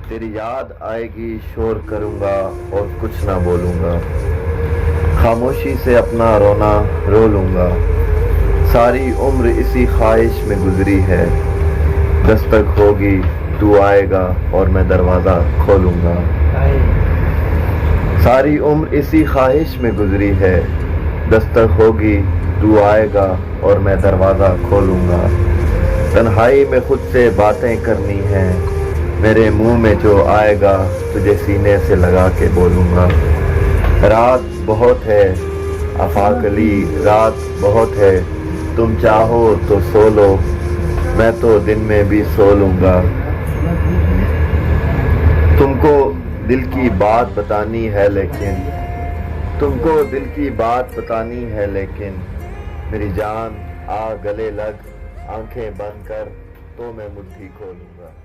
तेरी याद आएगी शोर करूँगा और कुछ ना बोलूँगा, खामोशी से अपना रोना रो लूँगा। सारी उम्र इसी ख्वाहिश में गुजरी है, दस्तक होगी तू आएगा और मैं दरवाज़ा खोलूँगा। सारी उम्र इसी ख्वाहिश में गुजरी है, दस्तक होगी तू आएगा और मैं दरवाज़ा खोलूँगा। तन्हाई में खुद से बातें करनी हैं, मेरे मुंह में जो आएगा तुझे सीने से लगा के बोलूँगा। रात बहुत है आफाकली, रात बहुत है, तुम चाहो तो सो लो, मैं तो दिन में भी सो लूँगा। तुमको दिल की बात बतानी है लेकिन, तुमको दिल की बात बतानी है लेकिन, मेरी जान आ गले लग, आंखें बंद कर तो मैं मुट्ठी खोलूँगा।